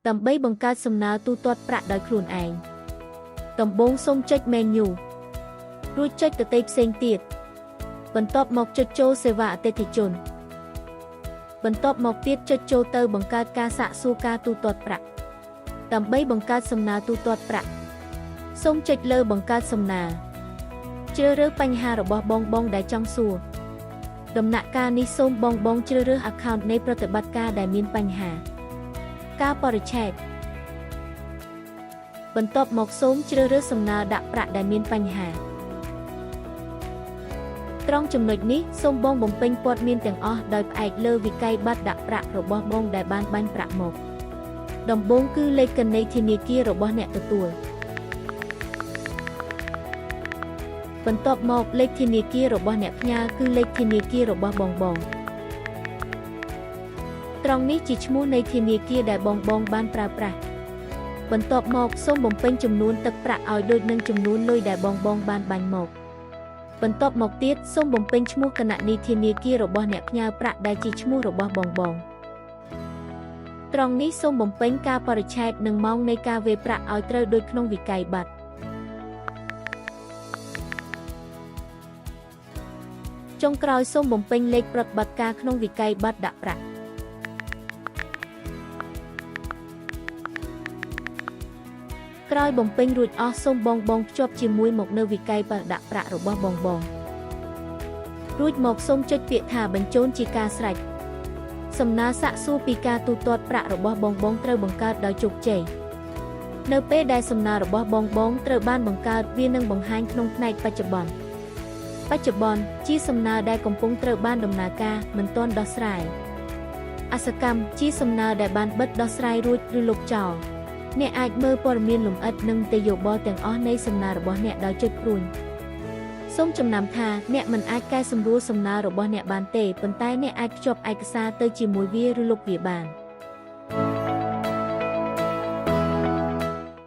ដើម្បីបង្កើតសំណើទូទាត់ប្រាក់ដោយខ្លួនឯងដំបូងសូមចុច menu រួចចុចទទេផ្សេងទៀតបន្ទាប់មកចុចចូលសេវាអតិថិជនបន្ទាប់មកទៀតចុចចូលទៅបង្កើតការសាកសួរការទូទាត់ប្រាក់ដើម្បីបង្កើតសំណើទូទាត់ប្រាក់សូមចុចលើបង្កើតសំណើជ្រើសរើសបញ្ហារបស់បងដែលចង់សួរដំណាក់កាលនេះសូមបងជ្រើសរើស account នៃប្រតិបត្តិការដែលមានបញ្ហាការបរិច្ឆេទបន្ទាប់មកសូមជ្រើសរើសសំណើដាក់ប្រាក់ដែលមានបញ្ហាត្រង់ចំណុចនេះសូមបំពេញព័ត៌មានទាំងអស់ដោយផ្អែកលើវិក័យប័ត្រដាក់ប្រាក់របស់បងដែលបានបាញ់ប្រាក់មកដំបូងគឺលេខគណនីធនាគាររបស់អ្នកទទួលបន្ទាប់មកលេខធនាគាររបស់អ្នកផ្ញើគឺលេខធនាគាររបស់បងត្រង់នេះជាឈ្មោះនៃធនាគារដែលបងបានប្រើប្រាស់បន្ទាប់មកសូមបំពេញចំនួនទឹកប្រាក់ឲ្យដូចនឹងចំនួនលុយដែលបងបានបាញ់មកបន្ទាប់មកទៀតសូមបំពេញឈ្មោះគណនីធនាគាររបស់អ្នកផ្ញើប្រាក់ដែលជាឈ្មោះរបស់បងត្រង់នេះសូមបំពេញការបរិច្ឆេទនិងម៉ោងនៃការវេរប្រាក់ឲ្យត្រូវដូចក្នុងវិក័យប័ត្រចុងក្រោយសូមបំពេញលេខប្រតិបត្តិការក្នុងវិក័យប័ត្រដាក់ប្រាក់ក្រោយបំពេញរួចអស់សូមបងភ្ជាប់ជាមួយមកនៅវិក័យប័ត្រដាក់ប្រាក់របស់បងរួចមកសូមចុចពាក្យថាបញ្ចូលជាការស្រេចសំណើសាកសួរពីការទូទាត់ប្រាក់របស់បងត្រូវបង្កើតដោយជោគជ័យនៅពេលដែលសំណើរបស់បងត្រូវបានបង្កើតវានឹងបង្ហាញក្នុងផ្នែកបច្ចុប្បន្នជាសំណើដែលកំពុងត្រូវបានដំណើរការមិនទាន់ដោះស្រាយអសកម្មជាសំណើដែលបានបិទដោះស្រាយរួចឬលុបចោលអ្នកអាចមើលព័ត៌មានលម្អិតនិងនយោបល់ទាំងអស់នៃសំណើរបស់អ្នកដោយចុចព្រួញសូមចំណាំថាអ្នកមិនអាចកែសម្រួលសំណើរបស់អ្នកបានទេប៉ុន្តែអ្នកអាចភ្ជាប់ឯកសារទៅជាមួយវាឬលុបវាបាន